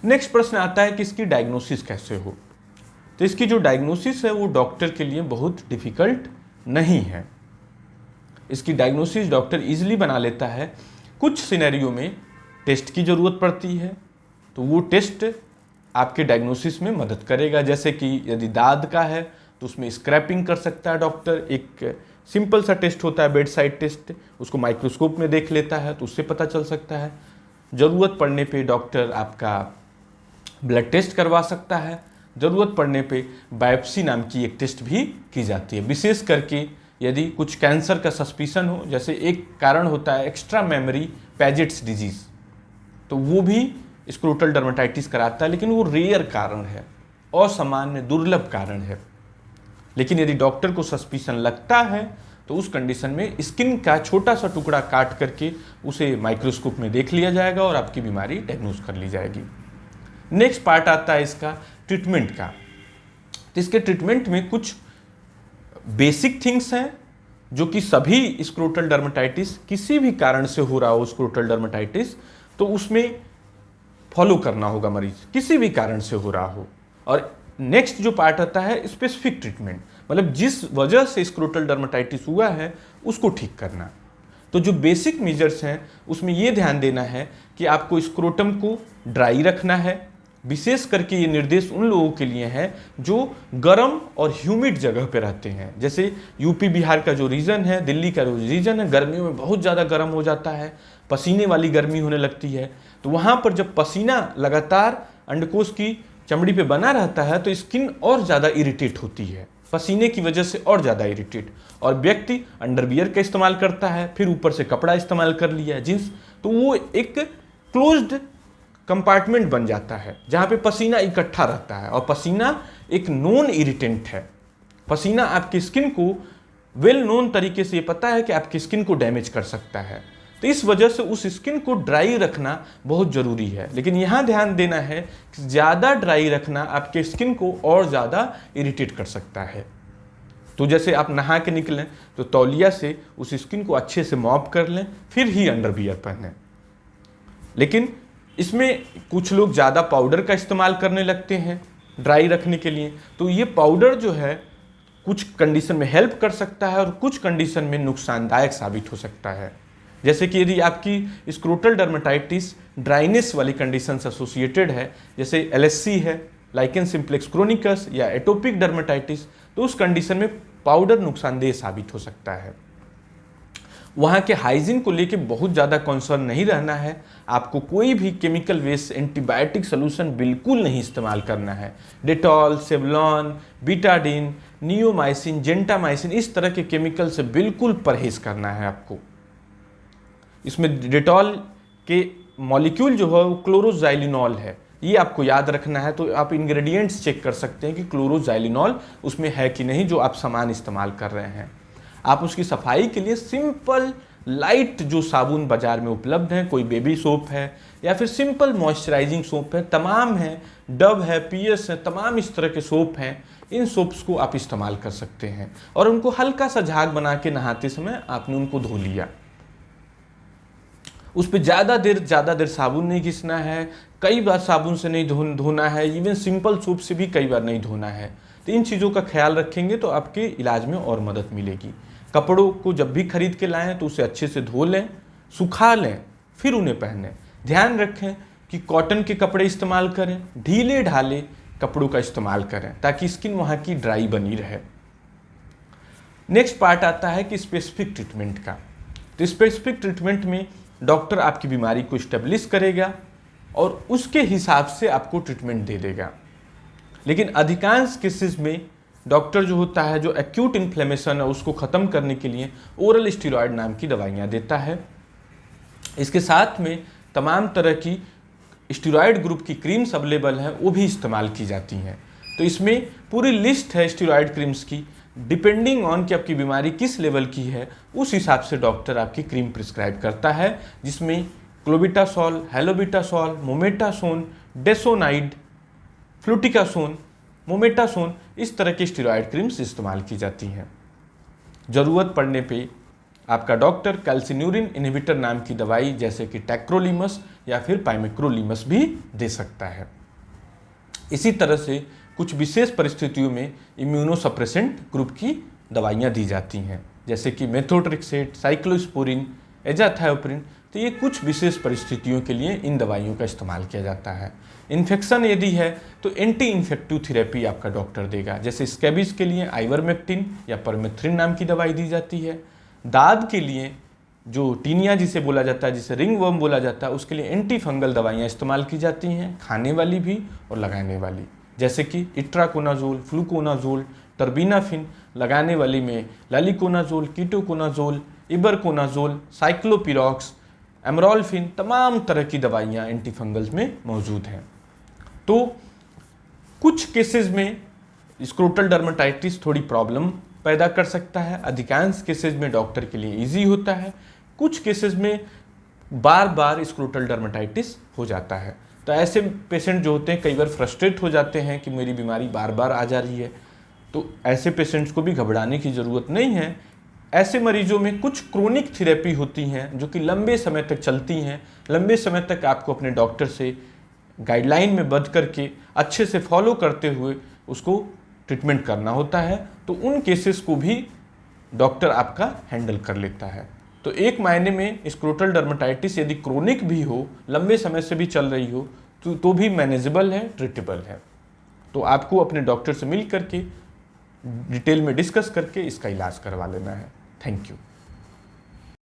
Next प्रश्न आता है कि इसकी डायग्नोसिस कैसे हो। तो इसकी जो डायग्नोसिस है वो डॉक्टर के लिए बहुत डिफ़िकल्ट नहीं है। इसकी डायग्नोसिस डॉक्टर इजीली बना लेता है। कुछ सिनेरियो में टेस्ट की ज़रूरत पड़ती है, तो वो टेस्ट आपके डायग्नोसिस में मदद करेगा। जैसे कि यदि दाद का है तो उसमें स्क्रैपिंग कर सकता है डॉक्टर। एक सिंपल सा टेस्ट होता है बेड साइड टेस्ट, उसको माइक्रोस्कोप में देख लेता है तो उससे पता चल सकता है। ज़रूरत पड़ने पे डॉक्टर आपका ब्लड टेस्ट करवा सकता है। ज़रूरत पड़ने पे बायोप्सी नाम की एक टेस्ट भी की जाती है। विशेष करके यदि कुछ कैंसर का सस्पिशन हो, जैसे एक कारण होता है एक्स्ट्रा मेमोरी पैजेट्स डिजीज़, तो वो भी स्क्रोटल डर्मेटाइटिस कराता है, लेकिन वो रेयर कारण है, असामान्य दुर्लभ कारण है। लेकिन यदि डॉक्टर को सस्पिशन लगता है तो उस कंडीशन में स्किन का छोटा सा टुकड़ा काट करके उसे माइक्रोस्कोप में देख लिया जाएगा और आपकी बीमारी डायग्नोज कर ली जाएगी। नेक्स्ट पार्ट आता है इसका ट्रीटमेंट का। तो इसके ट्रीटमेंट में कुछ बेसिक थिंग्स हैं जो कि सभी स्क्रोटल डर्मेटाइटिस, किसी भी कारण से हो रहा हो स्क्रोटल डर्मेटाइटिस, तो उसमें फॉलो करना होगा मरीज, किसी भी कारण से हो रहा हो। और नेक्स्ट जो पार्ट आता है स्पेसिफिक ट्रीटमेंट, मतलब जिस वजह से स्क्रोटल डर्मेटाइटिस हुआ है उसको ठीक करना। तो जो बेसिक मेजर्स हैं उसमें ये ध्यान देना है कि आपको स्क्रोटम को ड्राई रखना है। विशेष करके ये निर्देश उन लोगों के लिए है जो गर्म और ह्यूमिड जगह पे रहते हैं। जैसे यूपी बिहार का जो रीजन है, दिल्ली का जो रीजन है, गर्मियों में बहुत ज़्यादा गर्म हो जाता है, पसीने वाली गर्मी होने लगती है। तो वहाँ पर जब पसीना लगातार अंडकोश की चमड़ी पे बना रहता है तो स्किन और ज़्यादा इरिटेट होती है, पसीने की वजह से और ज़्यादा इरिटेट। और व्यक्ति अंडरवियर का इस्तेमाल करता है, फिर ऊपर से कपड़ा इस्तेमाल कर लिया है, जींस, तो वो एक क्लोज्ड कंपार्टमेंट बन जाता है जहाँ पे पसीना इकट्ठा रहता है। और पसीना एक नॉन इरिटेंट है। पसीना आपकी स्किन को वेल नोन तरीके से ये पता है कि आपकी स्किन को डैमेज कर सकता है। तो इस वजह से उस स्किन को ड्राई रखना बहुत ज़रूरी है। लेकिन यहाँ ध्यान देना है कि ज़्यादा ड्राई रखना आपके स्किन को और ज़्यादा इरिटेट कर सकता है। तो जैसे आप नहा के निकलें तो तौलिया से उस स्किन को अच्छे से मॉप कर लें, फिर ही अंडरवियर पहनें। लेकिन इसमें कुछ लोग ज़्यादा पाउडर का इस्तेमाल करने लगते हैं ड्राई रखने के लिए, तो ये पाउडर जो है कुछ कंडीशन में हेल्प कर सकता है और कुछ कंडीशन में नुकसानदायक साबित हो सकता है। जैसे कि यदि आपकी स्क्रोटल डर्मेटाइटिस ड्राइनेस वाली कंडीशन से एसोसिएटेड है, जैसे LSC है, लाइकेन सिम्प्लेक्स क्रोनिकस या एटोपिक डर्मेटाइटिस, तो उस कंडीशन में पाउडर नुकसानदेह साबित हो सकता है। वहाँ के हाइजीन को लेके बहुत ज़्यादा कंसर्न नहीं रहना है। आपको कोई भी केमिकल बेस्ड एंटीबायोटिक सोल्यूशन बिल्कुल नहीं इस्तेमाल करना है। Dettol, Savlon, Betadine, neomycin, gentamicin, इस तरह के केमिकल से बिल्कुल परहेज करना है आपको। इसमें डेटॉल के मॉलिक्यूल जो है वो क्लोरोजाइलिनॉल है, ये आपको याद रखना है। तो आप इंग्रेडिएंट्स चेक कर सकते हैं कि क्लोरोजाइलिनॉल उसमें है कि नहीं जो आप सामान इस्तेमाल कर रहे हैं। आप उसकी सफाई के लिए सिंपल लाइट जो साबुन बाजार में उपलब्ध हैं, कोई बेबी सोप है या फिर सिंपल मॉइस्चराइजिंग सोप है, तमाम है, डव है, PS है, तमाम इस तरह के सोप हैं। इन सोप्स को आप इस्तेमाल कर सकते हैं और उनको हल्का सा झाग बना के नहाते समय आपने उनको धो लिया। उस पर ज़्यादा देर साबुन नहीं घिसना है, कई बार साबुन से नहीं धोना है, इवन सिंपल सोप से भी कई बार नहीं धोना है। तो इन चीज़ों का ख्याल रखेंगे तो आपके इलाज में और मदद मिलेगी। कपड़ों को जब भी खरीद के लाएं तो उसे अच्छे से धो लें, सुखा लें, फिर उन्हें पहनें। ध्यान रखें कि कॉटन के कपड़े इस्तेमाल करें, ढीले ढाले कपड़ों का इस्तेमाल करें ताकि स्किन वहाँ की ड्राई बनी रहे। नेक्स्ट पार्ट आता है कि स्पेसिफिक ट्रीटमेंट का। तो स्पेसिफिक ट्रीटमेंट में डॉक्टर आपकी बीमारी को इस्टेब्लिश करेगा और उसके हिसाब से आपको ट्रीटमेंट दे देगा। लेकिन अधिकांश केसेस में डॉक्टर जो होता है, जो एक्यूट इन्फ्लेमेशन है उसको ख़त्म करने के लिए ओरल स्टेरॉयड नाम की दवाइयाँ देता है। इसके साथ में तमाम तरह की स्टेरॉयड ग्रुप की क्रीम्स अवेलेबल हैं, वो भी इस्तेमाल की जाती हैं। तो इसमें पूरी लिस्ट है स्टेरॉयड क्रीम्स की। डिपेंडिंग ऑन कि आपकी बीमारी किस लेवल की है उस हिसाब से डॉक्टर आपकी क्रीम प्रिस्क्राइब करता है, जिसमें क्लोबिटासोल, हेलोबिटासोल, मोमेटासोन, डेसोनाइड, फ्लूटिकासोन, मोमेटासोन, इस तरह की स्टेरॉयड क्रीम्स इस्तेमाल की जाती हैं। ज़रूरत पड़ने पे आपका डॉक्टर कैल्सिन्यूरिन इनहिबिटर नाम की दवाई जैसे कि टैक्रोलिमस या फिर पाइमेक्रोलीमस भी दे सकता है। इसी तरह से कुछ विशेष परिस्थितियों में इम्यूनोसप्रेसेंट ग्रुप की दवाइयाँ दी जाती हैं, जैसे कि मेथोट्रेक्सेट, साइक्लोस्पोरिन, एजाथायोप्रिन। तो ये कुछ विशेष परिस्थितियों के लिए इन दवाइयों का इस्तेमाल किया जाता है। इन्फेक्शन यदि है तो एंटी इन्फेक्टिव थेरेपी आपका डॉक्टर देगा, जैसे स्कैबिस के लिए आइवरमेक्टिन या परमेथ्रिन नाम की दवाई दी जाती है। दाद के लिए जो टीनिया जिसे बोला जाता है, जिसे रिंग वर्म बोला जाता है, उसके लिए एंटी फंगल दवाइयाँ इस्तेमाल की जाती हैं, खाने वाली भी और लगाने वाली, जैसे कि इट्राकोनाजोल, फ्लूकोनाजोल, टर्बिनाफिन। लगाने वाली में लालिकोनाजोल, कीटोकोनाजोल, इबरकोनाजोल, साइक्लोपिरॉक्स, एमरोल्फिन, तमाम तरह की दवाइयाँ एंटीफंगल्स में मौजूद हैं। तो कुछ केसेस में स्क्रोटल डर्मेटाइटिस थोड़ी प्रॉब्लम पैदा कर सकता है, अधिकांश केसेस में डॉक्टर के लिए इजी होता है, कुछ केसेस में बार बार स्क्रोटल डर्मेटाइटिस हो जाता है। तो ऐसे पेशेंट जो होते हैं कई बार फ्रस्ट्रेट हो जाते हैं कि मेरी बीमारी बार बार आ जा रही है। तो ऐसे पेशेंट्स को भी घबराने की ज़रूरत नहीं है। ऐसे मरीजों में कुछ क्रोनिक थेरेपी होती हैं जो कि लंबे समय तक चलती हैं। लंबे समय तक आपको अपने डॉक्टर से गाइडलाइन में बंध करके अच्छे से फॉलो करते हुए उसको ट्रीटमेंट करना होता है। तो उन केसेस को भी डॉक्टर आपका हैंडल कर लेता है। तो एक मायने में स्क्रोटल डर्मेटाइटिस यदि क्रोनिक भी हो, लंबे समय से भी चल रही हो, तो भी मैनेजेबल है, ट्रीटेबल है। तो आपको अपने डॉक्टर से मिल करके डिटेल में डिस्कस करके इसका इलाज करवा लेना है। Thank you.